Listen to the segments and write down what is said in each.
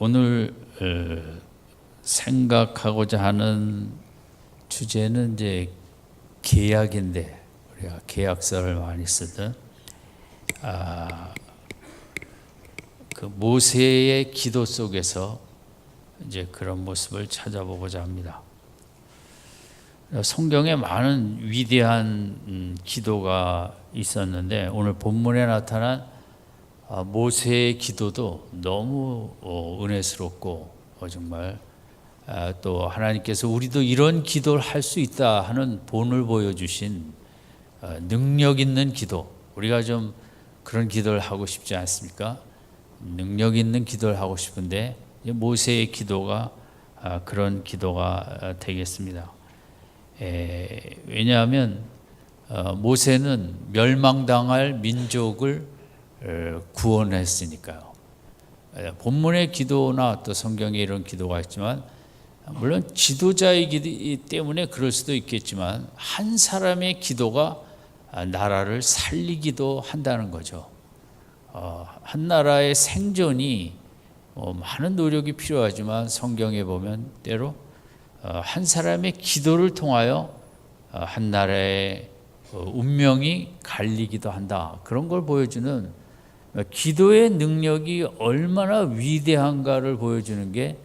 오늘 생각하고자 하는 주제는 이제 계약인데, 우리가 계약서를 많이 쓰던 그 모세의 기도 속에서 이제 그런 모습을 찾아보고자 합니다. 성경에 많은 위대한 기도가 있었는데 오늘 본문에 나타난 모세의 기도도 너무 은혜스럽고 정말 또 하나님께서 우리도 이런 기도를 할 수 있다 하는 본을 보여주신 능력 있는 기도, 우리가 좀 그런 기도를 하고 싶지 않습니까? 능력 있는 기도를 하고 싶은데 모세의 기도가 그런 기도가 되겠습니다. 왜냐하면 모세는 멸망당할 민족을 구원했으니까요. 본문의 기도나 또 성경에 이런 기도가 있지만 물론 지도자이기 때문에 그럴 수도 있겠지만 한 사람의 기도가 나라를 살리기도 한다는 거죠. 한 나라의 생존이 많은 노력이 필요하지만 성경에 보면 때로 한 사람의 기도를 통하여 한 나라의 운명이 갈리기도 한다. 그런 걸 보여주는 기도의 능력이 얼마나 위대한가를 보여주는 게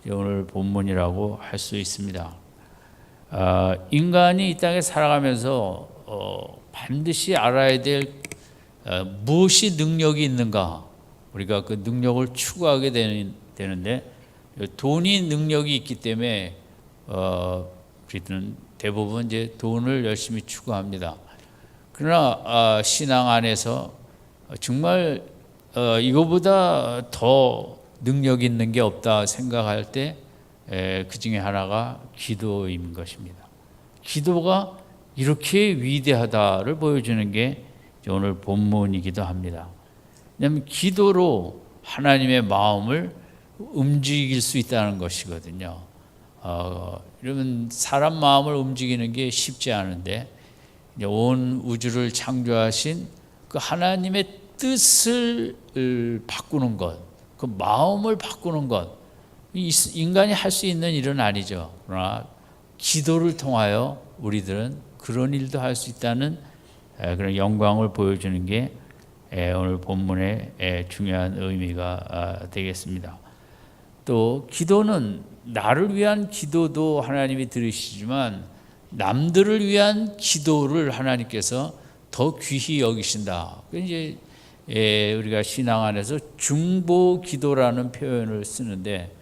오늘 본문이라고 할 수 있습니다. 인간이 이 땅에 살아가면서 반드시 알아야 될 무엇이 능력이 있는가, 우리가 그 능력을 추구하게 되는데 돈이 능력이 있기 때문에 우리들은 대부분 이제 돈을 열심히 추구합니다. 그러나 신앙 안에서 정말 이거보다 더 능력 있는 게 없다 생각할 때 그 중에 하나가 기도인 것입니다. 기도가 이렇게 위대하다를 보여주는 게 오늘 본문이기도 합니다. 왜냐하면 기도로 하나님의 마음을 움직일 수 있다는 것이거든요. 이러면 사람 마음을 움직이는 게 쉽지 않은데 온 우주를 창조하신 그 하나님의 뜻을 바꾸는 것, 그 마음을 바꾸는 것, 인간이 할 수 있는 일은 아니죠. 그러나 기도를 통하여 우리들은 그런 일도 할 수 있다는 그런 영광을 보여주는 게 오늘 본문의 중요한 의미가 되겠습니다. 또 기도는 나를 위한 기도도 하나님이 들으시지만 남들을 위한 기도를 하나님께서 더 귀히 여기신다. 이제 우리가 신앙 안에서 중보 기도라는 표현을 쓰는데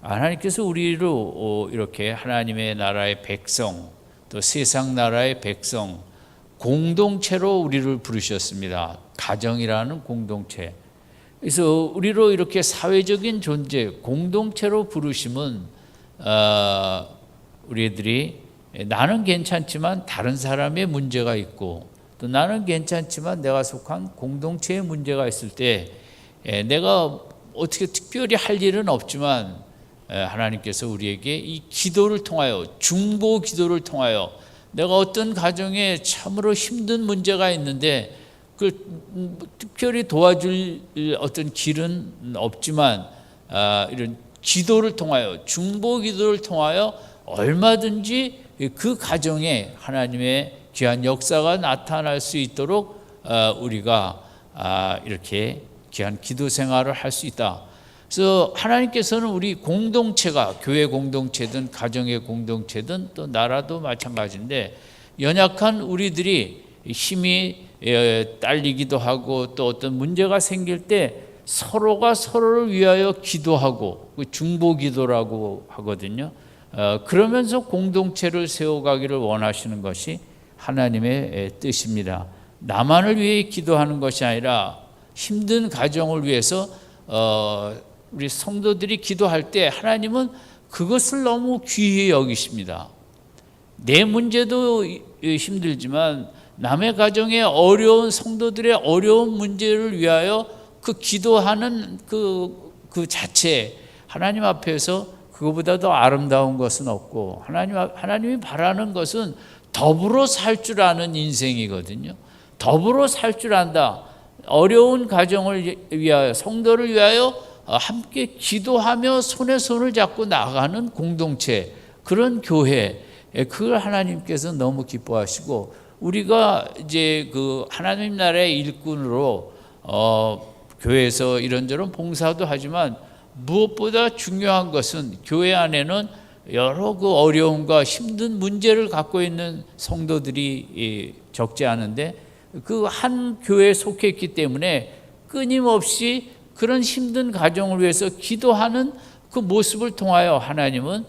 하나님께서 우리로 이렇게 하나님의 나라의 백성, 또 세상 나라의 백성, 공동체로 우리를 부르셨습니다. 가정이라는 공동체. 그래서 우리로 이렇게 사회적인 존재, 공동체로 부르심은 우리들이 나는 괜찮지만 다른 사람의 문제가 있고 또 나는 괜찮지만 내가 속한 공동체의 문제가 있을 때 내가 어떻게 특별히 할 일은 없지만 하나님께서 우리에게 이 기도를 통하여, 중보 기도를 통하여 내가 어떤 가정에 참으로 힘든 문제가 있는데 그 특별히 도와줄 어떤 길은 없지만 이런 기도를 통하여, 중보 기도를 통하여 얼마든지 그 가정에 하나님의 귀한 역사가 나타날 수 있도록 우리가 이렇게 귀한 기도 생활을 할 수 있다. 그래서 하나님께서는 우리 공동체가 교회 공동체든 가정의 공동체든 또 나라도 마찬가지인데 연약한 우리들이 힘이 딸리기도 하고 또 어떤 문제가 생길 때 서로가 서로를 위하여 기도하고 중보 기도라고 하거든요. 그러면서 공동체를 세워가기를 원하시는 것이 하나님의 뜻입니다. 나만을 위해 기도하는 것이 아니라 힘든 가정을 위해서 우리 성도들이 기도할 때 하나님은 그것을 너무 귀히 여기십니다. 내 문제도 힘들지만 남의 가정의 어려운 성도들의 어려운 문제를 위하여 그 기도하는 그 자체, 하나님 앞에서 그거보다 더 아름다운 것은 없고 하나님이 바라는 것은 더불어 살 줄 아는 인생이거든요. 더불어 살 줄 안다. 어려운 가정을 위하여, 성도를 위하여 함께 기도하며 손에 손을 잡고 나가는 공동체, 그런 교회, 그걸 하나님께서 너무 기뻐하시고, 우리가 이제 그 하나님 나라의 일꾼으로 교회에서 이런저런 봉사도 하지만 무엇보다 중요한 것은 교회 안에는 여러 그 어려움과 힘든 문제를 갖고 있는 성도들이 적지 않은데, 그 한 교회에 속해 있기 때문에 끊임없이 그런 힘든 가정을 위해서 기도하는 그 모습을 통하여 하나님은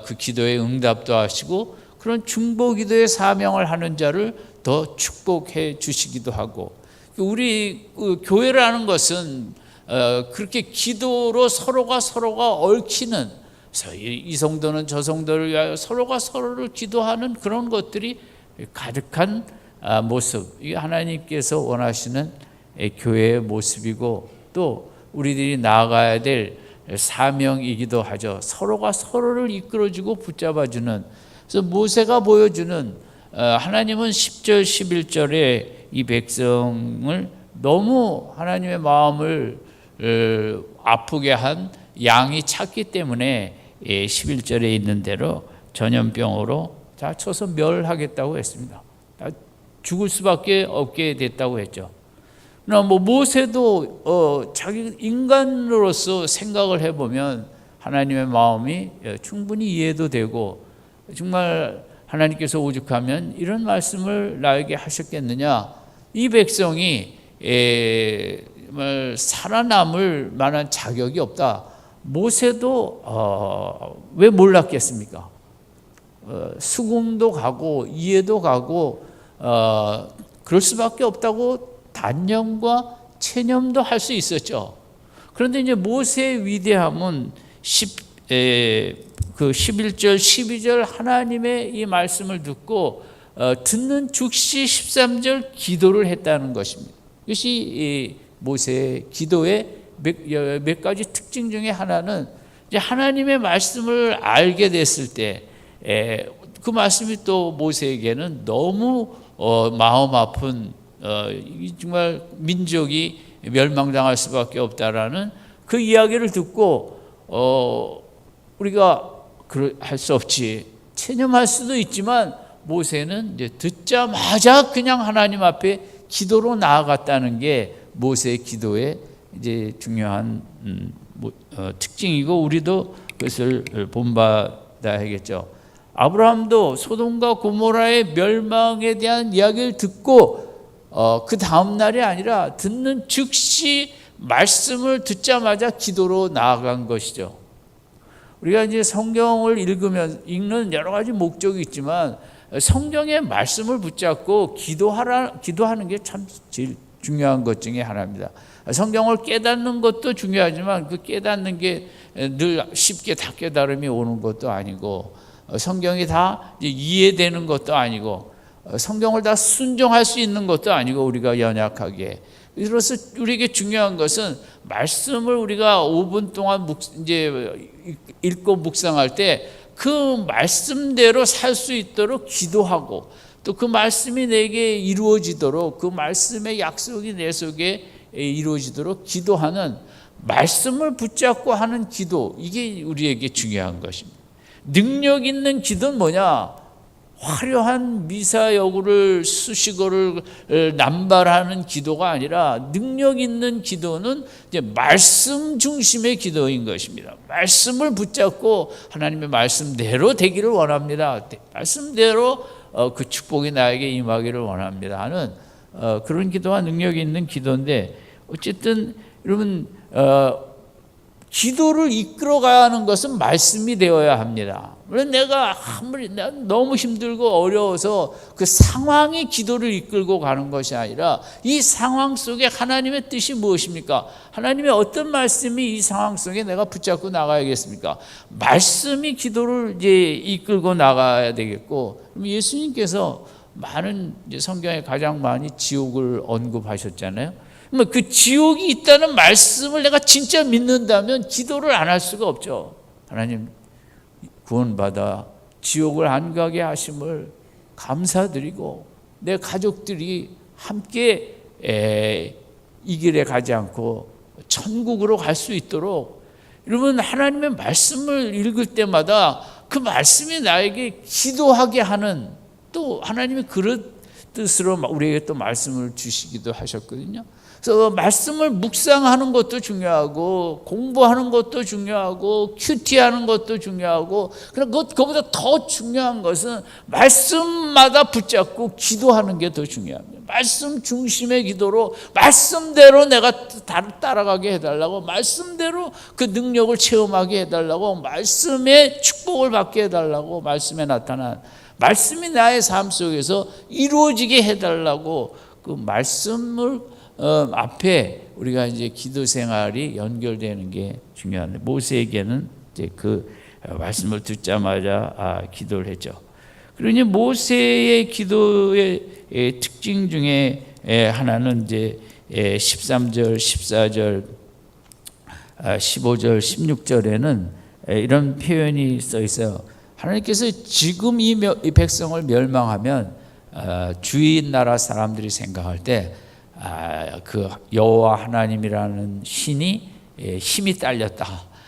그 기도에 응답도 하시고, 그런 중보기도의 사명을 하는 자를 더 축복해 주시기도 하고, 우리 교회라는 것은 그렇게 기도로 서로가 얽히는, 이 성도는 저 성도를 위하여 서로가 서로를 기도하는 그런 것들이 가득한 모습, 이게 하나님께서 원하시는 교회의 모습이고, 또 우리들이 나아가야 될 사명이기도 하죠. 서로가 서로를 이끌어주고 붙잡아주는. 그래서 모세가 보여주는, 하나님은 10절 11절에 이 백성을 너무 하나님의 마음을 아프게 한 양이 찼기 때문에 11절에 있는 대로 전염병으로 다 쳐서 멸하겠다고 했습니다. 다 죽을 수밖에 없게 됐다고 했죠. 그러나 모세도 자기 인간으로서 생각을 해보면 하나님의 마음이 충분히 이해도 되고, 정말 하나님께서 오죽하면 이런 말씀을 나에게 하셨겠느냐, 이 백성이 살아남을 만한 자격이 없다. 모세도 왜 몰랐겠습니까? 수긍도 가고 이해도 가고 그럴 수밖에 없다고 단념과 체념도 할 수 있었죠. 그런데 이제 모세의 위대함은 11절 12절 하나님의 이 말씀을 듣고 듣는 즉시 13절 기도를 했다는 것입니다. 이것이 모세의 기도의 몇 가지 특징 중에 하나는, 이제 하나님의 말씀을 알게 됐을 때 그 말씀이 또 모세에게는 너무 마음 아픈, 정말 민족이 멸망당할 수밖에 없다라는 그 이야기를 듣고 우리가 할 수 없지, 체념할 수도 있지만, 모세는 이제 듣자마자 그냥 하나님 앞에 기도로 나아갔다는 게 모세의 기도의 이제 중요한 특징이고, 우리도 그것을 본받아야겠죠. 아브라함도 소돔과 고모라의 멸망에 대한 이야기를 듣고 그 다음 날이 아니라 듣는 즉시 말씀을 듣자마자 기도로 나아간 것이죠. 우리가 이제 성경을 읽는 여러 가지 목적이 있지만, 성경의 말씀을 붙잡고 기도하는 게 참 제일 중요한 것 중에 하나입니다. 성경을 깨닫는 것도 중요하지만, 그 깨닫는 게 늘 쉽게 다 깨달음이 오는 것도 아니고, 성경이 다 이해되는 것도 아니고, 성경을 다 순종할 수 있는 것도 아니고, 우리가 연약하게. 그래서 우리에게 중요한 것은 말씀을 우리가 5분 동안 이제 읽고 묵상할 때 그 말씀대로 살 수 있도록 기도하고, 또 그 말씀이 내게 이루어지도록, 그 말씀의 약속이 내 속에 이루어지도록 기도하는, 말씀을 붙잡고 하는 기도, 이게 우리에게 중요한 것입니다. 능력 있는 기도는 뭐냐? 화려한 미사여구를 수식어를 남발하는 기도가 아니라, 능력 있는 기도는 이제 말씀 중심의 기도인 것입니다. 말씀을 붙잡고 하나님의 말씀대로 되기를 원합니다. 말씀대로 그 축복이 나에게 임하기를 원합니다 하는 그런 기도가 능력 있는 기도인데, 어쨌든 여러분 기도를 이끌어가야 하는 것은 말씀이 되어야 합니다. 내가 아무리 너무 힘들고 어려워서 그 상황이 기도를 이끌고 가는 것이 아니라, 이 상황 속에 하나님의 뜻이 무엇입니까? 하나님의 어떤 말씀이 이 상황 속에 내가 붙잡고 나가야겠습니까? 말씀이 기도를 이제 이끌고 나가야 되겠고, 예수님께서 많은 이제 성경에 가장 많이 지옥을 언급하셨잖아요. 그 지옥이 있다는 말씀을 내가 진짜 믿는다면 기도를 안 할 수가 없죠. 하나님 구원받아 지옥을 안 가게 하심을 감사드리고, 내 가족들이 함께 이 길에 가지 않고 천국으로 갈 수 있도록, 여러분 하나님의 말씀을 읽을 때마다 그 말씀이 나에게 기도하게 하는, 또 하나님이 그런 뜻으로 우리에게 또 말씀을 주시기도 하셨거든요. 그래서 말씀을 묵상하는 것도 중요하고, 공부하는 것도 중요하고, 큐티하는 것도 중요하고, 그보다 더 중요한 것은 말씀마다 붙잡고 기도하는 게 더 중요합니다. 말씀 중심의 기도로 말씀대로 내가 따라가게 해달라고, 말씀대로 그 능력을 체험하게 해달라고, 말씀의 축복을 받게 해달라고, 말씀에 나타난 말씀이 나의 삶 속에서 이루어지게 해달라고, 그 말씀을 앞에 우리가 이제 기도 생활이 연결되는 게 중요한데, 모세에게는 이제 그 말씀을 듣자마자 기도를 했죠. 그러니 모세의 기도의 특징 중에 하나는 이제 13절, 14절, 15절, 16절에는 이런 표현이 써 있어요. 하나님께서 지금 이 백성을 멸망하면 주인 나라 사람들이 생각할 때 그 여호와 하나님이라는 신이 힘이 딸렸다,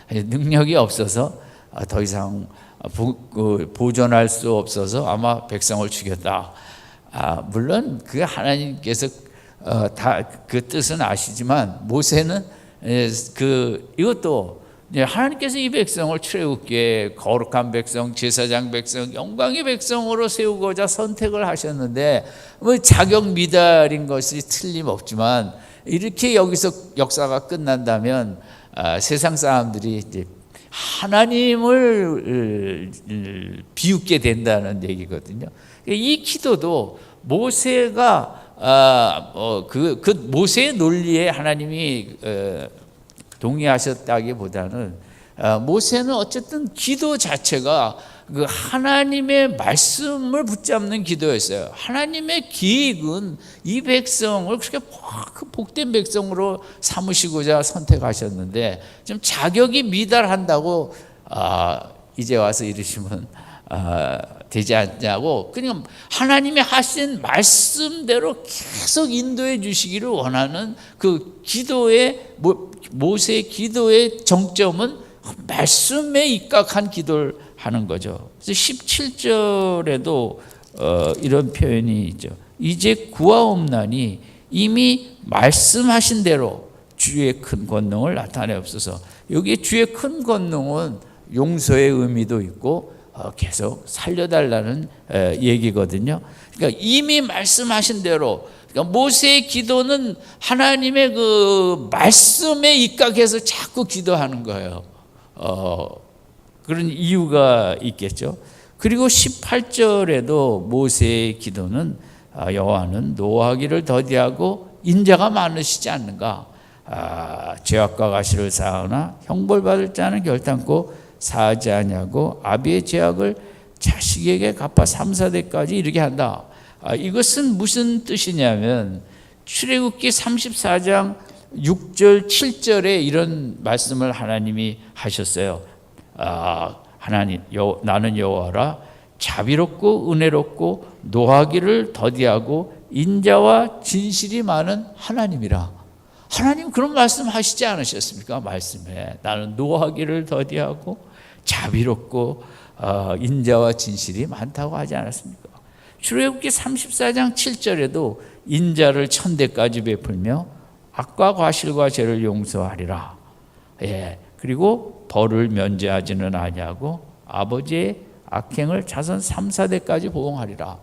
능력이 없어서 더 이상 보존할 수 없어서 아마 백성을 죽였다. 물론 그 하나님께서 다 그 뜻은 아시지만, 모세는 이것도 하나님께서 이 백성을 출애굽기에 거룩한 백성, 제사장 백성, 영광의 백성으로 세우고자 선택을 하셨는데, 뭐 자격 미달인 것이 틀림없지만, 이렇게 여기서 역사가 끝난다면 세상 사람들이 이제 하나님을 비웃게 된다는 얘기거든요. 이 기도도 모세가 그 모세의 논리에 하나님이 동의하셨다기보다는, 모세는 어쨌든 기도 자체가 그 하나님의 말씀을 붙잡는 기도였어요. 하나님의 계획은 이 백성을 그렇게 복된 백성으로 삼으시고자 선택하셨는데, 좀 자격이 미달한다고 이제 와서 이러시면 되지 않냐고, 그냥 하나님이 하신 말씀대로 계속 인도해 주시기를 원하는 그 기도의, 모세의 기도의 정점은 말씀에 입각한 기도를 하는 거죠. 그래서 17절에도 이런 표현이 있죠. 이제 구하옵나니 이미 말씀하신 대로 주의 큰 권능을 나타내옵소서. 여기 주의 큰 권능은 용서의 의미도 있고 계속 살려달라는 얘기거든요. 그러니까 이미 말씀하신 대로, 그러니까 모세의 기도는 하나님의 그 말씀에 입각해서 자꾸 기도하는 거예요. 그런 이유가 있겠죠. 그리고 18절에도 모세의 기도는 여호와는 노하기를 더디하고 인자가 많으시지 않는가, 죄악과 가시를 사하나 형벌받을 자는 결단코 사하지 아니하고 아비의 죄악을 자식에게 갚아 3-4대까지 이르게 한다. 이것은 무슨 뜻이냐면, 출애굽기 34장 6절 7절에 이런 말씀을 하나님이 하셨어요. 하나님, 나는 여호와라, 자비롭고 은혜롭고 노하기를 더디하고 인자와 진실이 많은 하나님이라. 하나님 그런 말씀 하시지 않으셨습니까? 말씀에 나는 노하기를 더디하고 자비롭고 인자와 진실이 많다고 하지 않았습니까? 출애굽기 34장 7절에도 인자를 1000대까지 베풀며 악과 과실과 죄를 용서하리라. 그리고 벌을 면제하지는 아니하고 아버지의 악행을 자손 3-4대까지 보응하리라.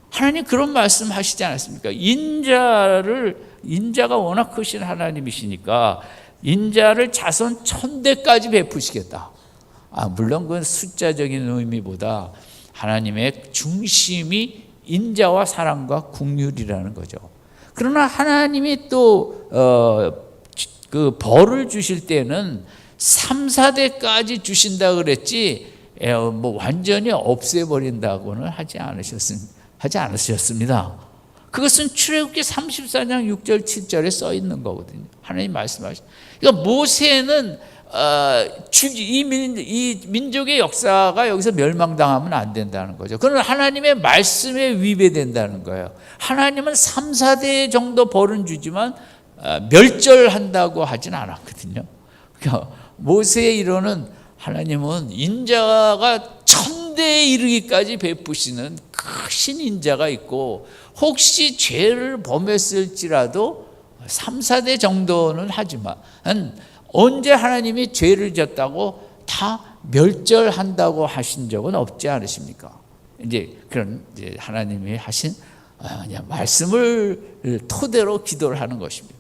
하나님 그런 말씀 하시지 않았습니까? 인자가 워낙 크신 하나님이시니까 인자를 자손 1000대까지 베푸시겠다. 물론 그건 숫자적인 의미보다 하나님의 중심이 인자와 사랑과 긍휼이라는 거죠. 그러나 하나님이 또 그 벌을 주실 때는 3-4대까지 주신다 그랬지, 뭐 완전히 없애버린다고는 하지 않으셨습니다. 그것은 출애굽기 34장 6절 7절에 써 있는 거거든요. 하나님 말씀하신. 그러니까 모세는 이 민족의 역사가 여기서 멸망당하면 안 된다는 거죠. 그러나 하나님의 말씀에 위배된다는 거예요. 하나님은 3-4대 정도 벌은 주지만 멸절한다고 하진 않았거든요. 그러니까 모세의 이론은 하나님은 인자가 천대에 이르기까지 베푸시는 크신 인자가 있고, 혹시 죄를 범했을지라도 3, 4대 정도는 하지만 언제 하나님이 죄를 졌다고 다 멸절한다고 하신 적은 없지 않으십니까? 이제 그런 이제 하나님이 하신 그냥 말씀을 토대로 기도를 하는 것입니다.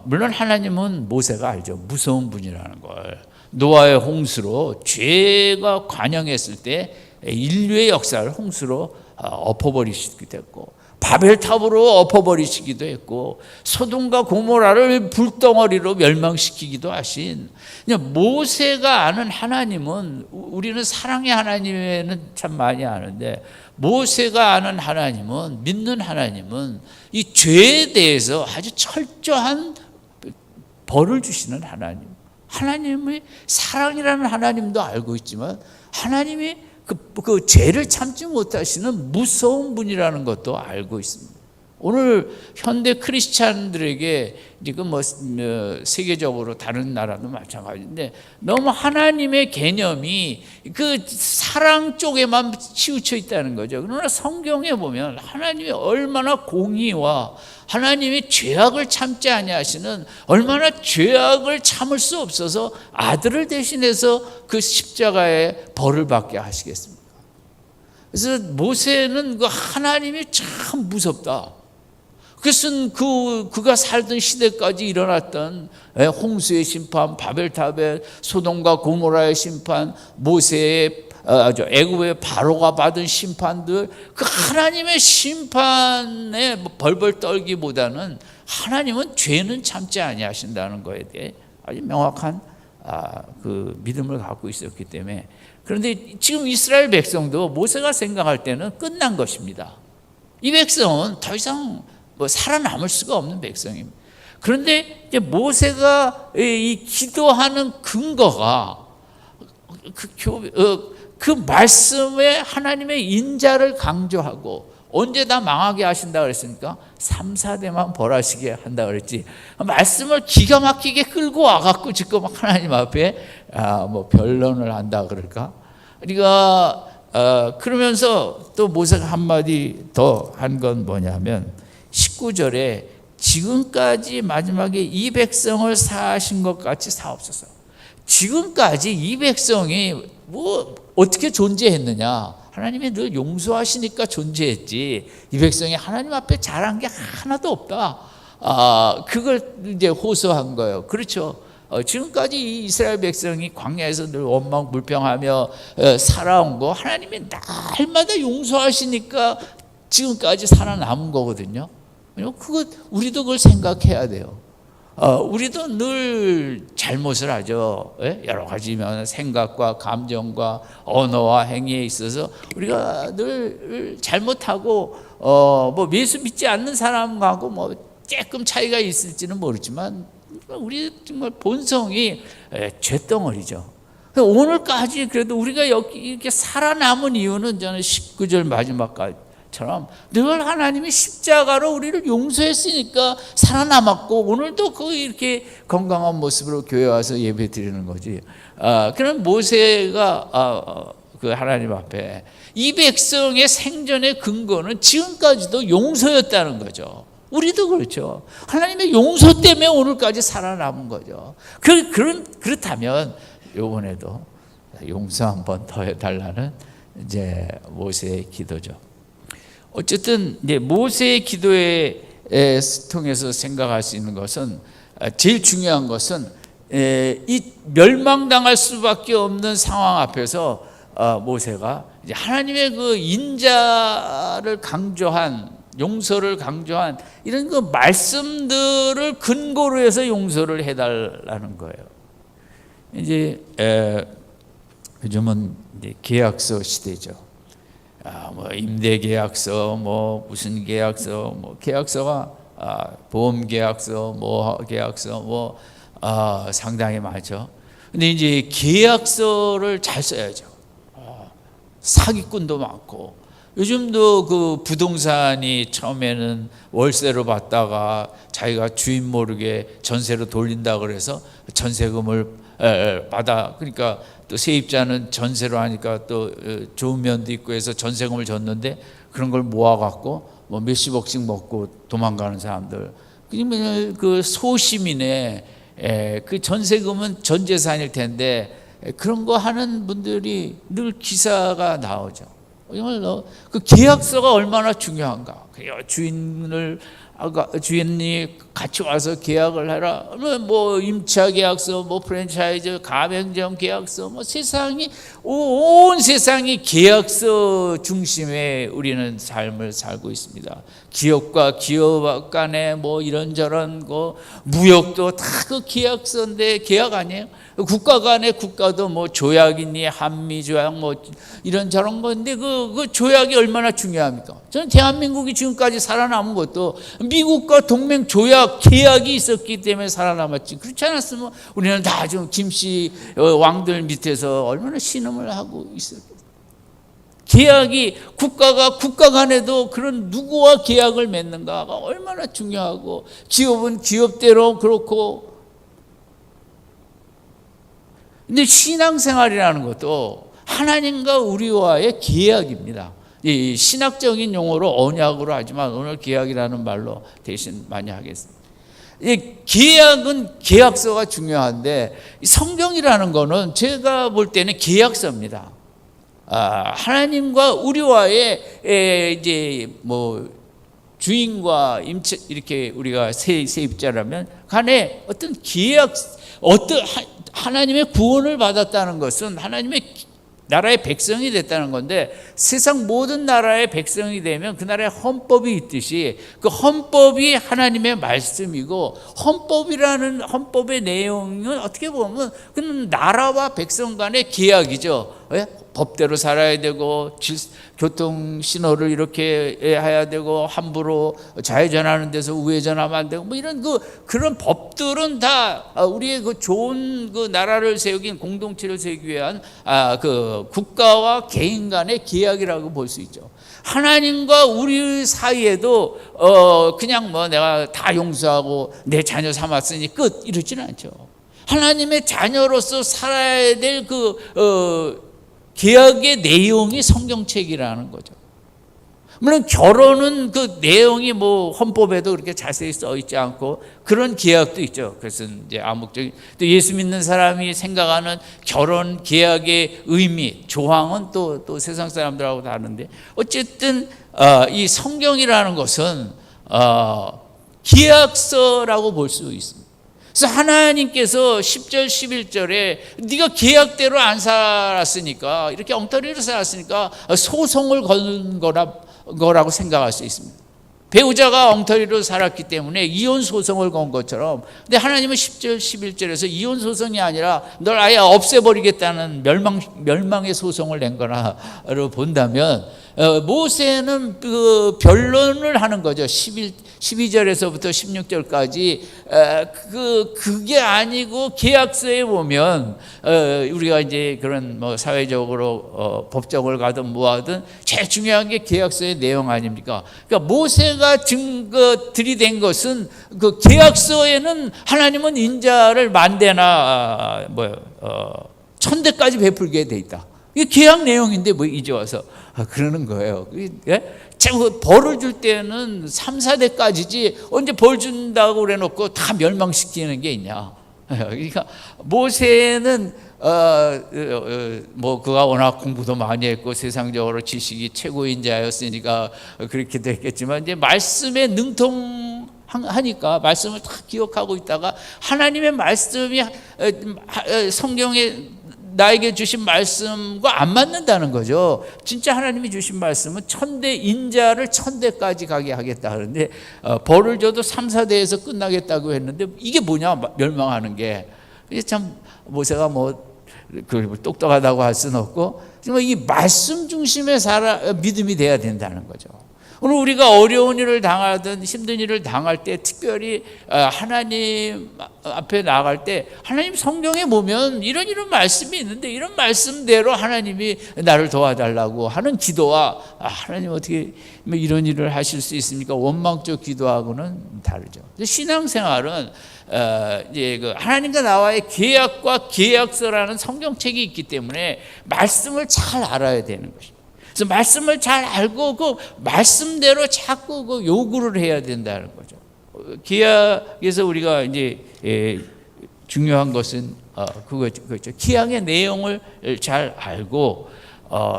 물론 하나님은 모세가 알죠. 무서운 분이라는 걸. 노아의 홍수로 죄가 관영했을 때 인류의 역사를 홍수로 엎어버리시기도 했고, 바벨탑으로 엎어버리시기도 했고, 소돔과 고모라를 불덩어리로 멸망시키기도 하신, 그냥 모세가 아는 하나님은, 우리는 사랑의 하나님에는 참 많이 아는데, 모세가 아는 하나님은, 믿는 하나님은 이 죄에 대해서 아주 철저한 벌을 주시는 하나님, 하나님의 사랑이라는 하나님도 알고 있지만, 하나님이 그 죄를 참지 못하시는 무서운 분이라는 것도 알고 있습니다. 오늘 현대 크리스찬들에게 지금 세계적으로 다른 나라도 마찬가지인데, 너무 하나님의 개념이 그 사랑 쪽에만 치우쳐 있다는 거죠. 그러나 성경에 보면 하나님이 얼마나 공의와 하나님이 죄악을 참지 아니하시는, 얼마나 죄악을 참을 수 없어서 아들을 대신해서 그 십자가의 벌을 받게 하시겠습니까? 그래서 모세는 그 하나님이 참 무섭다. 그것은 그가 살던 시대까지 일어났던 홍수의 심판, 바벨탑의 소돔과 고모라의 심판, 모세의 애굽의 바로가 받은 심판들, 그 하나님의 심판에 벌벌 떨기보다는 하나님은 죄는 참지 아니하신다는 것에 대해 아주 명확한 그 믿음을 갖고 있었기 때문에. 그런데 지금 이스라엘 백성도 모세가 생각할 때는 끝난 것입니다. 이 백성은 더 이상 살아남을 수가 없는 백성입니다. 그런데 이제 모세가 이 기도하는 근거가 그 말씀에 하나님의 인자를 강조하고, 언제 다 망하게 하신다 그랬으니까 3, 4대만 벌하시게 한다 그랬지, 말씀을 기가 막히게 끌고 와갖고 지금 하나님 앞에 변론을 한다 그럴까? 우리가 그러면서 또 모세가 한마디 더 한 건 뭐냐면, 19절에 지금까지 마지막에 이 백성을 사하신 것 같이 사옵소서. 지금까지 이 백성이 어떻게 존재했느냐? 하나님이 늘 용서하시니까 존재했지, 이 백성이 하나님 앞에 잘한 게 하나도 없다. 그걸 이제 호소한 거예요. 그렇죠. 지금까지 이 이스라엘 백성이 광야에서 늘 원망불평하며 살아온 거, 하나님이 날마다 용서하시니까 지금까지 살아남은 거거든요. 우리도 그걸 생각해야 돼요. 우리도 늘 잘못을 하죠. 여러 가지 생각과 감정과 언어와 행위에 있어서 우리가 늘 잘못하고, 예수 믿지 않는 사람하고 조금 차이가 있을지는 모르지만 우리 정말 본성이 죄덩어리죠. 오늘까지 그래도 우리가 이렇게 살아남은 이유는 저는 19절 마지막까지 처럼 늘 하나님이 십자가로 우리를 용서했으니까 살아남았고, 오늘도 이렇게 건강한 모습으로 교회 와서 예배 드리는 거지. 그런 모세가 그 하나님 앞에 이 백성의 생존의 근거는 지금까지도 용서였다는 거죠. 우리도 그렇죠. 하나님의 용서 때문에 오늘까지 살아남은 거죠. 그렇다면 이번에도 용서 한번 더 해달라는 이제 모세의 기도죠. 어쨌든 이제 모세의 기도에 통해서 생각할 수 있는 것은, 제일 중요한 것은 이 멸망당할 수밖에 없는 상황 앞에서 모세가 이제 하나님의 그 인자를 강조한, 용서를 강조한 이런 그 말씀들을 근거로 해서 용서를 해달라는 거예요. 이제 요즘은 이제 계약서 시대죠. 임대 계약서, 무슨 계약서, 계약서가 보험 계약서, 계약서, 상당히 많죠. 근데 이제 계약서를 잘 써야죠. 사기꾼도 많고, 요즘도 그 부동산이 처음에는 월세로 받다가 자기가 주인 모르게 전세로 돌린다 그래서 전세금을 받아, 그러니까 또 세입자는 전세로 하니까 또 좋은 면도 있고 해서 전세금을 줬는데 그런 걸 모아갖고 뭐 몇십억씩 먹고 도망가는 사람들. 그러면 그 소시민의 그 전세금은 전 재산일 텐데 그런 거 하는 분들이 늘 기사가 나오죠. 그 계약서가 얼마나 중요한가. 주인이 같이 와서 계약을 해라. 뭐 임차 계약서, 뭐 프랜차이즈, 가맹점 계약서, 뭐 세상이 온 세상이 계약서 중심의 우리는 삶을 살고 있습니다. 기업과 기업 간에 뭐 이런저런 거 무역도 다 그 계약서인데 계약 아니에요? 국가 간에 국가도 뭐 조약이니 한미 조약 뭐 이런저런 건데 그 조약이 얼마나 중요합니까? 저는 대한민국이 지금까지 살아남은 것도 미국과 동맹 조약 계약이 있었기 때문에 살아남았지. 그렇지 않았으면 우리는 다 지금 김씨 왕들 밑에서 얼마나 신음을 하고 있었겠어요. 계약이 국가가 국가 간에도 그런 누구와 계약을 맺는가가 얼마나 중요하고, 기업은 기업대로 그렇고. 근데 신앙생활이라는 것도 하나님과 우리와의 계약입니다. 이 신학적인 용어로 언약으로 하지만 오늘 계약이라는 말로 대신 많이 하겠습니다. 이 계약은 계약서가 중요한데 성경이라는 거는 제가 볼 때는 계약서입니다. 하나님과 우리와의 이제 뭐 주인과 임차, 이렇게 우리가 세입자라면 간에 어떤 계약, 하나님의 구원을 받았다는 것은 하나님의 나라의 백성이 됐다는 건데, 세상 모든 나라의 백성이 되면 그 나라에 헌법이 있듯이 그 헌법이 하나님의 말씀이고, 헌법이라는 헌법의 내용은 어떻게 보면 그는 나라와 백성 간의 계약이죠. 왜? 법대로 살아야 되고, 교통 신호를 이렇게 해야 되고, 함부로 좌회전하는 데서 우회전하면 안 되고, 뭐 이런 그런 법들은 다 우리의 그 좋은 그 나라를 세우긴, 공동체를 세우기 위한 그 국가와 개인 간의 계약이라고 볼 수 있죠. 하나님과 우리 사이에도 그냥 뭐 내가 다 용서하고 내 자녀 삼았으니 끝 이러지는 않죠. 하나님의 자녀로서 살아야 될 계약의 내용이 성경책이라는 거죠. 물론 결혼은 그 내용이 뭐 헌법에도 그렇게 자세히 써 있지 않고 그런 계약도 있죠. 그래서 이제 암묵적인, 또 예수 믿는 사람이 생각하는 결혼 계약의 의미, 조항은 또 세상 사람들하고 다른데, 어쨌든 이 성경이라는 것은 계약서라고 볼 수 있습니다. 그래서 하나님께서 10절 11절에 네가 계약대로 안 살았으니까, 이렇게 엉터리로 살았으니까 소송을 거는 거라고 생각할 수 있습니다. 배우자가 엉터리로 살았기 때문에 이혼 소송을 건 것처럼, 근데 하나님은 10절 11절에서 이혼 소송이 아니라 널 아예 없애버리겠다는 멸망의 소송을 낸 거라로 본다면, 모세는 그 변론을 하는 거죠. 12절에서부터 16절까지 그게 아니고, 계약서에 보면 우리가 이제 그런 뭐 사회적으로 법정을 가든 뭐하든 제일 중요한 게 계약서의 내용 아닙니까? 그러니까 모세가 들이댄 것은, 그 계약서에는 하나님은 인자를 만대나 1000대까지 베풀게 돼 있다. 이게 계약 내용인데 뭐 이제 와서 그러는 거예요. 벌을 줄 때는 3, 4대까지지 언제 벌 준다고 그래 놓고 다 멸망시키는 게 있냐. 그러니까 모세는 뭐 그가 워낙 공부도 많이 했고 세상적으로 지식이 최고인 자였으니까 그렇게 됐겠지만, 이제 말씀에 능통하니까 말씀을 다 기억하고 있다가 하나님의 말씀이 성경에 나에게 주신 말씀과 안 맞는다는 거죠. 진짜 하나님이 주신 말씀은 1000대 인자를 1000대까지 가게 하겠다 하는데, 벌을 줘도 3, 4대에서 끝나겠다고 했는데 이게 뭐냐, 멸망하는 게. 참 모세가 똑똑하다고 할 수는 없고, 이 말씀 중심의 믿음이 돼야 된다는 거죠. 오늘 우리가 어려운 일을 당하든 힘든 일을 당할 때 특별히 하나님 앞에 나아갈 때 하나님 성경에 보면 이런 말씀이 있는데 이런 말씀대로 하나님이 나를 도와달라고 하는 기도와 하나님 어떻게 이런 일을 하실 수 있습니까? 원망적 기도하고는 다르죠. 신앙생활은 이제 그 하나님과 나와의 계약과 계약서라는 성경책이 있기 때문에 말씀을 잘 알아야 되는 것입니다. 그래서 말씀을 잘 알고 그 말씀대로 자꾸 그 요구를 해야 된다는 거죠. 기약에서 우리가 이제 중요한 것은 그거죠. 기약의 내용을 잘 알고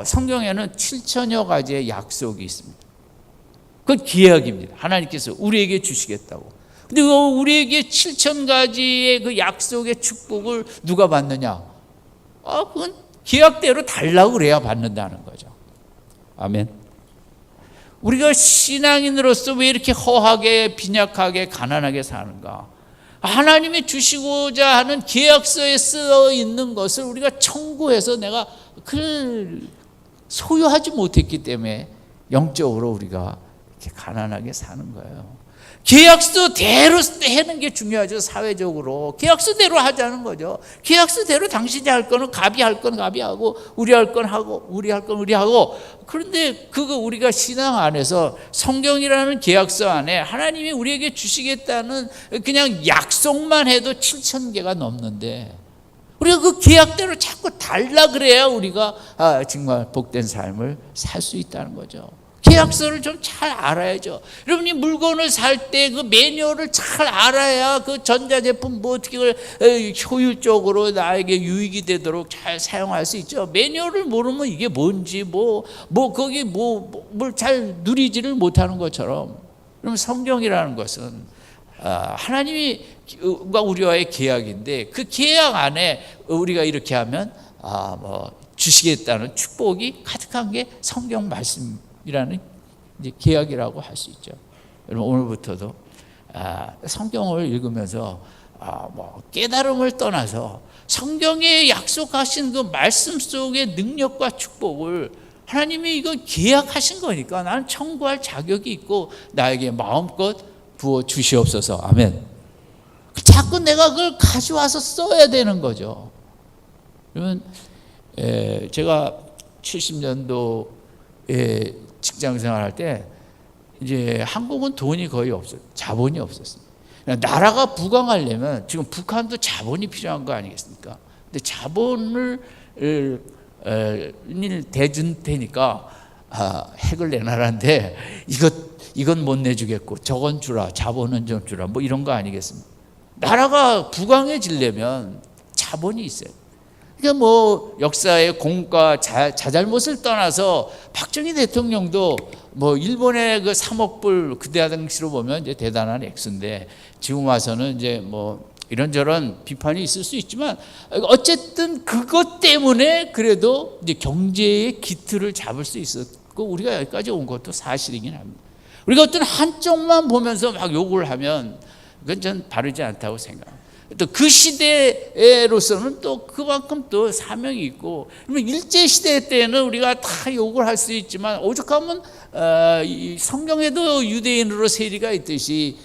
성경에는 7천여 가지의 약속이 있습니다. 그건 기약입니다. 하나님께서 우리에게 주시겠다고. 근데 우리에게 7천 가지의 그 약속의 축복을 누가 받느냐? 그건 기약대로 달라고 그래야 받는다는 거죠. 아멘. 우리가 신앙인으로서 왜 이렇게 허하게 빈약하게 가난하게 사는가? 하나님이 주시고자 하는 계약서에 쓰여 있는 것을 우리가 청구해서 내가 그걸 소유하지 못했기 때문에 영적으로 우리가 이렇게 가난하게 사는 거예요. 계약서대로 하는 게 중요하죠. 사회적으로 계약서대로 하자는 거죠. 계약서대로 당신이 할 거는 갑이 할 건 갑이 하고 우리 할 건 하고 우리 할 건 우리 하고. 그런데 그거 우리가 신앙 안에서 성경이라는 계약서 안에 하나님이 우리에게 주시겠다는 그냥 약속만 해도 7천 개가 넘는데 우리가 그 계약대로 자꾸 달라 그래야 우리가 정말 복된 삶을 살 수 있다는 거죠. 계약서를 좀 잘 알아야죠. 여러분이 물건을 살 때 그 매뉴얼을 잘 알아야 그 전자제품 뭐 어떻게 효율적으로 나에게 유익이 되도록 잘 사용할 수 있죠. 매뉴얼을 모르면 이게 뭔지 거기 뭘 잘 누리지를 못하는 것처럼. 그러면 성경이라는 것은 하나님이 우리와의 계약인데 그 계약 안에 우리가 이렇게 하면 주시겠다는 축복이 가득한 게 성경 말씀. 이라는 이제 계약이라고 할 수 있죠. 여러분 오늘부터도 성경을 읽으면서 깨달음을 떠나서 성경에 약속하신 그 말씀 속의 능력과 축복을 하나님이 이거 계약하신 거니까 나는 청구할 자격이 있고 나에게 마음껏 부어 주시옵소서. 아멘. 자꾸 내가 그걸 가져와서 써야 되는 거죠. 그러면 제가 70년도에 직장 생활할 때 이제 한국은 돈이 거의 없어요. 자본이 없었어요. 나라가 부강하려면 지금 북한도 자본이 필요한 거 아니겠습니까? 근데 자본을 대준 테니까 핵을 내놔라는데 이건 못 내주겠고 저건 주라, 자본은 좀 주라, 뭐 이런 거 아니겠습니까? 나라가 부강해지려면 자본이 있어요. 그러니까 뭐 역사의 공과 자잘못을 떠나서 박정희 대통령도 뭐 일본의 그 3억 불 그때 당시로 보면 이제 대단한 액수인데 지금 와서는 이제 뭐 이런저런 비판이 있을 수 있지만 어쨌든 그것 때문에 그래도 이제 경제의 기틀을 잡을 수 있었고 우리가 여기까지 온 것도 사실이긴 합니다. 우리가 어떤 한쪽만 보면서 막 욕을 하면 그건 전 바르지 않다고 생각합니다. 또 그 시대로서는 또 그만큼 또 사명이 있고, 그러면 일제 시대 때는 우리가 다 욕을 할 수 있지만 오죽하면 성경에도 유대인으로 세리가 있듯이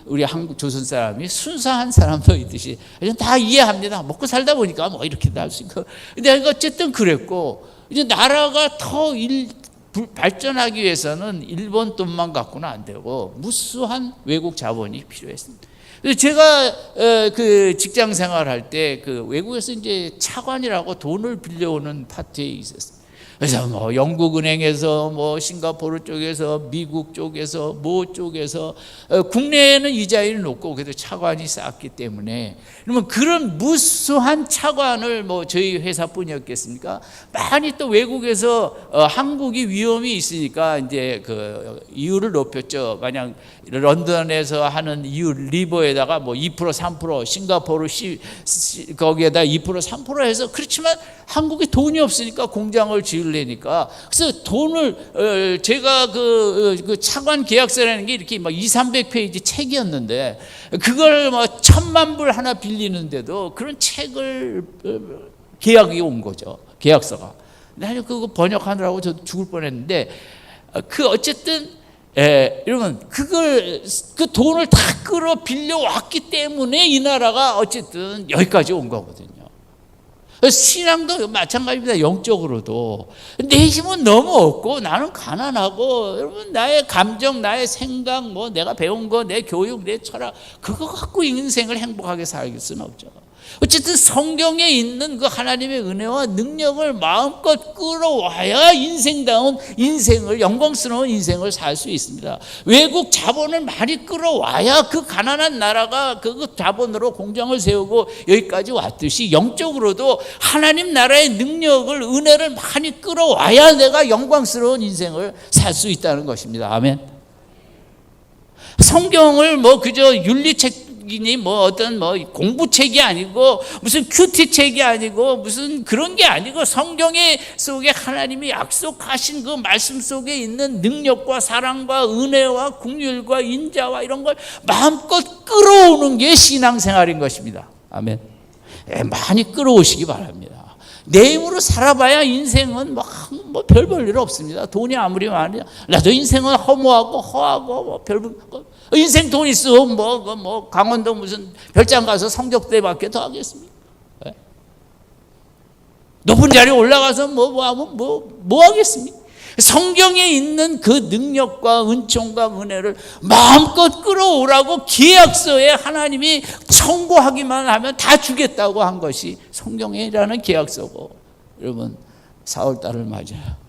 우리 한국 조선 사람이 순수한 사람도 있듯이 다 이해합니다. 먹고 살다 보니까 뭐 이렇게도 할 수 있고. 근데 어쨌든 그랬고 이제 나라가 더 발전하기 위해서는 일본 돈만 갖고는 안 되고 무수한 외국 자본이 필요했습니다. 제가 그 직장 생활할 때 그 외국에서 이제 차관이라고 돈을 빌려오는 파티에 있었어요. 그래서 뭐 영국은행에서 뭐 싱가포르 쪽에서 미국 쪽에서 모 쪽에서 국내에는 이자율이 높고 그래도 차관이 쌓았기 때문에 그러면 그런 무수한 차관을 뭐 저희 회사뿐이었겠습니까? 많이 또 외국에서 한국이 위험이 있으니까 이제 그 이율을 높였죠. 만약 런던에서 하는 이율 리버에다가 뭐 2% 3% 싱가포르 거기에다 2% 3% 해서 그렇지만 한국에 돈이 없으니까 공장을 지으려니까 그래서 돈을 제가 그 차관 계약서라는 게 이렇게 막 200-300페이지 책이었는데 그걸 뭐 1,000만 불 하나 빌리는데도 그런 책을 계약이 온 거죠. 계약서가. 근데 그거 번역하느라고 저도 죽을 뻔했는데 어쨌든 여러분 그 돈을 다 끌어 빌려왔기 때문에 이 나라가 어쨌든 여기까지 온 거거든요. 신앙도 마찬가지입니다. 영적으로도 내 힘은 너무 없고 나는 가난하고, 여러분 나의 감정, 나의 생각, 뭐 내가 배운 거, 내 교육, 내 철학, 그거 갖고 인생을 행복하게 살길 수는 없죠. 어쨌든 성경에 있는 그 하나님의 은혜와 능력을 마음껏 끌어와야 인생다운 인생을, 영광스러운 인생을 살 수 있습니다. 외국 자본을 많이 끌어와야 그 가난한 나라가 그 자본으로 공장을 세우고 여기까지 왔듯이, 영적으로도 하나님 나라의 능력을, 은혜를 많이 끌어와야 내가 영광스러운 인생을 살 수 있다는 것입니다. 아멘. 성경을 뭐 그저 윤리책 이니 뭐 어떤 뭐 공부책이 아니고 무슨 큐티책이 아니고 무슨 그런 게 아니고, 성경의 속에 하나님이 약속하신 그 말씀 속에 있는 능력과 사랑과 은혜와 긍휼과 인자와 이런 걸 마음껏 끌어오는 게 신앙생활인 것입니다. 아멘. 많이 끌어오시기 바랍니다. 내 힘으로 살아봐야 인생은 뭐 별 볼 일 없습니다. 돈이 아무리 많으냐, 나도 인생은 허무하고 허하고 뭐 별 인생 돈 있으면 뭐 강원도 무슨 별장 가서 성적대밖에 더 하겠습니까? 네? 높은 자리에 올라가서 뭐 하겠습니까? 성경에 있는 그 능력과 은총과 은혜를 마음껏 끌어오라고 계약서에 하나님이 청구하기만 하면 다 주겠다고 한 것이 성경이라는 계약서고, 여러분 4월달을 맞아요.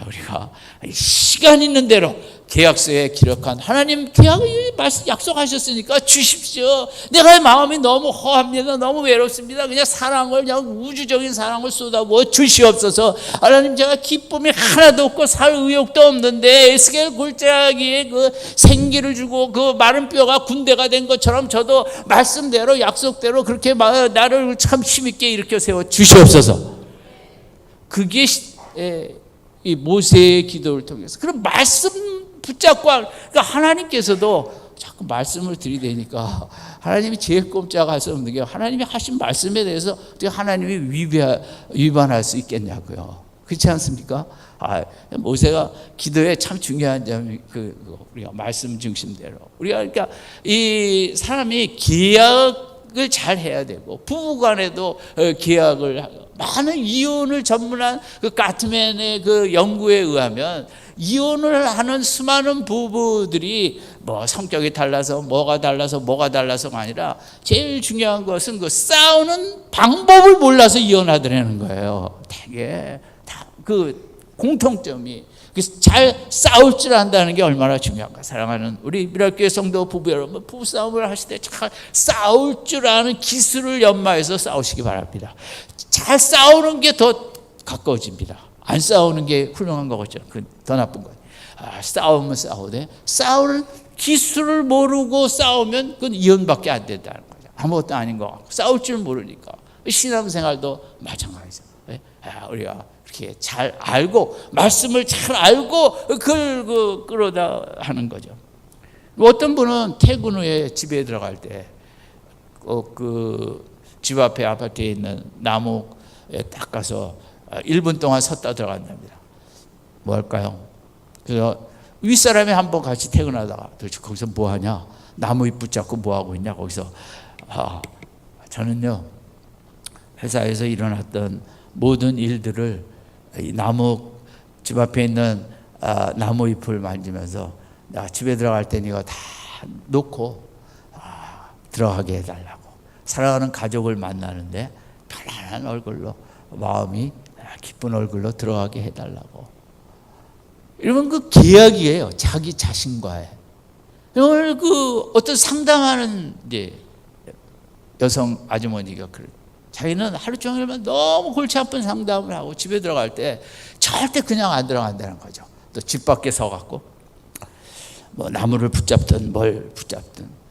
우리가 시간 있는 대로 계약서에 기록한 하나님 계약을 약속하셨으니까 주십시오. 내가 마음이 너무 허합니다. 너무 외롭습니다. 그냥 사랑을, 그냥 우주적인 사랑을 쏟아부어 주시옵소서. 하나님, 제가 기쁨이 하나도 없고 살 의욕도 없는데 에스겔 골짜기에 그 생기를 주고 그 마른 뼈가 군대가 된 것처럼 저도 말씀대로 약속대로 그렇게 나를 참 힘있게 일으켜 세워 주시옵소서. 그게 이 모세의 기도를 통해서, 그럼 말씀 붙잡고, 그러니까 하나님께서도 자꾸 말씀을 들이대니까 하나님이 제일 꼼짝할 수 없는 게, 하나님이 하신 말씀에 대해서 어떻게 하나님이 위반할 수 있겠냐고요. 그렇지 않습니까? 모세가 기도에 참 중요한 점이 우리가 말씀 중심대로, 우리가 그러니까 이 사람이 계약을 잘 해야 되고, 부부간에도 계약을, 많은 이혼을 전문한 그 가트맨의 그 연구에 의하면 이혼을 하는 수많은 부부들이 뭐 성격이 달라서 뭐가 달라서가 아니라 제일 중요한 것은 그 싸우는 방법을 몰라서 이혼하더라는 거예요. 되게 다 그 공통점이, 잘 싸울 줄 안다는 게 얼마나 중요한가. 사랑하는 우리 미랄교회 성도 부부 여러분, 부부싸움을 하실 때 잘 싸울 줄 아는 기술을 연마해서 싸우시기 바랍니다. 잘 싸우는 게 더 가까워집니다. 안 싸우는 게 훌륭한 거겠죠. 더 나쁜 거예요. 싸우면 싸우되, 싸우는 기술을 모르고 싸우면 그건 이혼밖에 안 된다는 거죠. 아무것도 아닌 것 같고, 싸울 줄 모르니까. 신앙생활도 마찬가지죠. 우리가 이렇게 잘 알고, 말씀을 잘 알고 그걸 끌어다 하는 거죠. 어떤 분은 퇴근 후에 집에 들어갈 때 집 앞에 아파트에 있는 나무에 딱 가서 1분 동안 섰다 들어간답니다. 뭐 할까요? 그래서 윗사람이 한번 같이 퇴근하다가, 도대체 거기서 뭐 하냐? 나무 잎 붙잡고 뭐 하고 있냐? 거기서 저는요, 회사에서 일어났던 모든 일들을 이 집 앞에 있는 나무 잎을 만지면서, 나 집에 들어갈 때 이거 다 놓고 들어가게 해달라고. 사랑하는 가족을 만나는데 편안한 얼굴로, 마음이 기쁜 얼굴로 들어가게 해달라고. 이런 그 계약이에요. 자기 자신과의. 오늘 어떤 상담하는 여성 아주머니가 자기는 하루 종일만 너무 골치 아픈 상담을 하고 집에 들어갈 때 절대 그냥 안 들어간다는 거죠. 또 집 밖에 서갖고 뭐 나무를 붙잡든 뭘 붙잡든.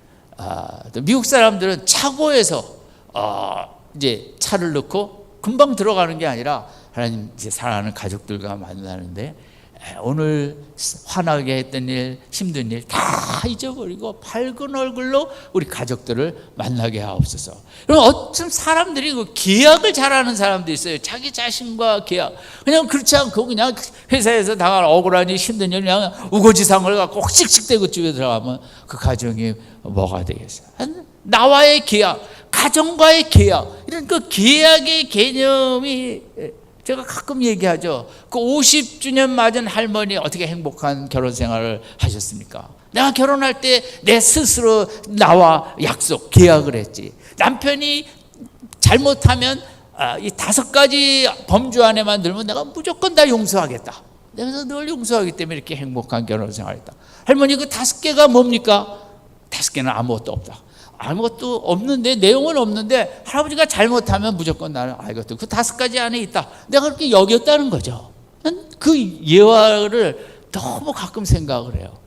또 미국 사람들은 차고에서 이제 차를 넣고 금방 들어가는 게 아니라, 하나님 이제 사랑하는 가족들과 만나는데 오늘 화나게 했던 일, 힘든 일 다 잊어버리고 밝은 얼굴로 우리 가족들을 만나게 하옵소서. 그럼 어떤 사람들이 그 계약을 잘하는 사람도 있어요. 자기 자신과 계약. 그냥 그렇지 않고 그냥 회사에서 당한 억울한 일, 힘든 일 그냥 우거지상을 갖고 씩씩대고 집에 들어가면 그 가정이 뭐가 되겠어요? 나와의 계약, 가정과의 계약, 이런 그 계약의 개념이, 제가 가끔 얘기하죠. 그 50주년 맞은 할머니 어떻게 행복한 결혼 생활을 하셨습니까? 내가 결혼할 때 내 스스로 나와 약속, 계약을 했지. 남편이 잘못하면 이 5가지 범주 안에만 들면 내가 무조건 다 용서하겠다. 내가 늘 용서하기 때문에 이렇게 행복한 결혼 생활을 했다. 할머니 그 5개가 뭡니까? 5개는 아무것도 없다. 아무것도 없는데, 내용은 없는데 할아버지가 잘못하면 무조건 나는 이것도 그 5가지 안에 있다. 내가 그렇게 여겼다는 거죠. 그 예화를 너무 가끔 생각을 해요.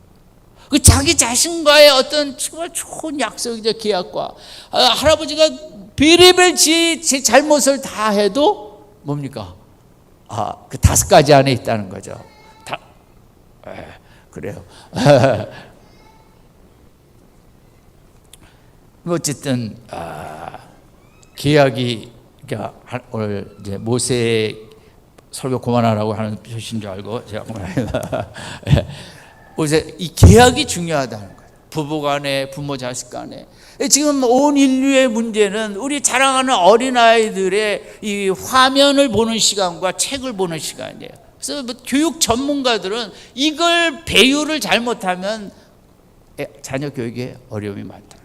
그 자기 자신과의 어떤 정말 좋은 약속이죠. 계약과 할아버지가 별의별 제 잘못을 다 해도 뭡니까? 그 5가지 안에 있다는 거죠. 그래요. 어쨌든 계약이, 그러니까 오늘 이제 모세 설교 그만하라고 하는 표시인 줄 알고 제가 모세, 이 계약이 중요하다는 거예요. 부부간에, 부모 자식간에. 지금 온 인류의 문제는 우리 자라가는 어린아이들의 이 화면을 보는 시간과 책을 보는 시간이에요. 그래서 뭐 교육 전문가들은 이걸 배율을 잘못하면 자녀 교육에 어려움이 많다.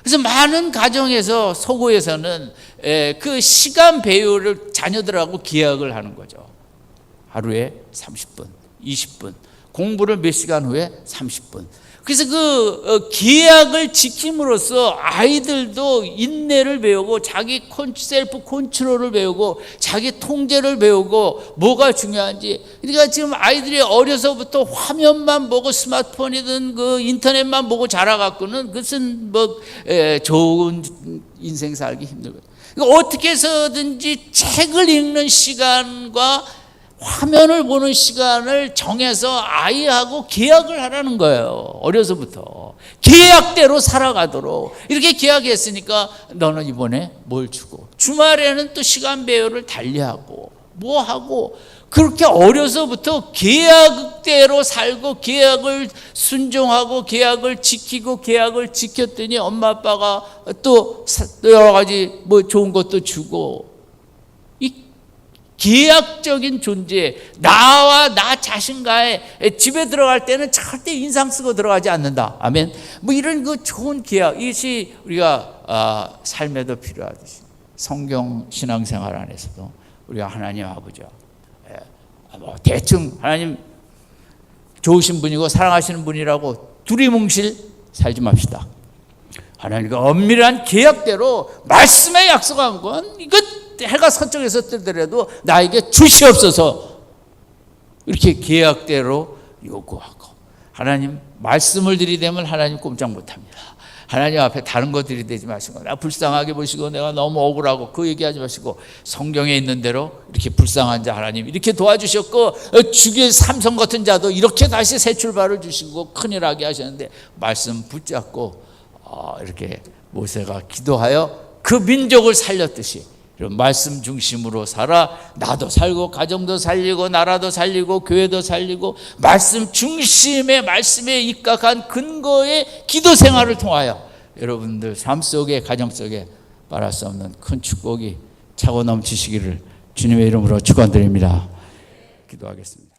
그래서 많은 가정에서, 소고에서는 그 시간 배율을 자녀들하고 계약을 하는 거죠. 하루에 30분, 20분, 공부를 몇 시간 후에 30분. 그래서 그 계약을 지킴으로써 아이들도 인내를 배우고 자기 셀프 컨트롤을 배우고 자기 통제를 배우고 뭐가 중요한지. 그러니까 지금 아이들이 어려서부터 화면만 보고 스마트폰이든 그 인터넷만 보고 자라갖고는 그것은 뭐 좋은 인생 살기 힘들거든요. 그러니까 어떻게 해서든지 책을 읽는 시간과 화면을 보는 시간을 정해서 아이하고 계약을 하라는 거예요. 어려서부터 계약대로 살아가도록. 이렇게 계약했으니까 너는 이번에 뭘 주고, 주말에는 또 시간 배열을 달리하고 뭐 하고, 그렇게 어려서부터 계약대로 살고 계약을 순종하고 계약을 지키고 계약을 지켰더니 엄마 아빠가 또 여러 가지 뭐 좋은 것도 주고, 계약적인 존재, 나와 나 자신과의, 집에 들어갈 때는 절대 인상 쓰고 들어가지 않는다. 아멘. 뭐 이런 그 좋은 계약, 이것이 우리가 삶에도 필요하듯이 성경 신앙생활 안에서도 우리가 하나님 아버지와 뭐 대충 하나님 좋으신 분이고 사랑하시는 분이라고 두리뭉실 살지 맙시다. 하나님과 엄밀한 계약대로 말씀에 약속한 건 이것 해가 서쪽에서 뜨더라도 나에게 주시옵소서, 이렇게 계약대로 요구하고, 하나님 말씀을 들이대면 하나님 꼼짝 못합니다. 하나님 앞에 다른 거 들이대지 마시고, 나 불쌍하게 보시고 내가 너무 억울하고 그 얘기하지 마시고, 성경에 있는 대로 이렇게 불쌍한 자 하나님 이렇게 도와주셨고, 주의 삼성 같은 자도 이렇게 다시 새 출발을 주시고 큰일 하게 하셨는데, 말씀 붙잡고 이렇게 모세가 기도하여 그 민족을 살렸듯이 말씀 중심으로 살아 나도 살고 가정도 살리고 나라도 살리고 교회도 살리고, 말씀 중심의 말씀에 입각한 근거의 기도 생활을 통하여 여러분들 삶 속에, 가정 속에 말할 수 없는 큰 축복이 차고 넘치시기를 주님의 이름으로 축원드립니다. 기도하겠습니다.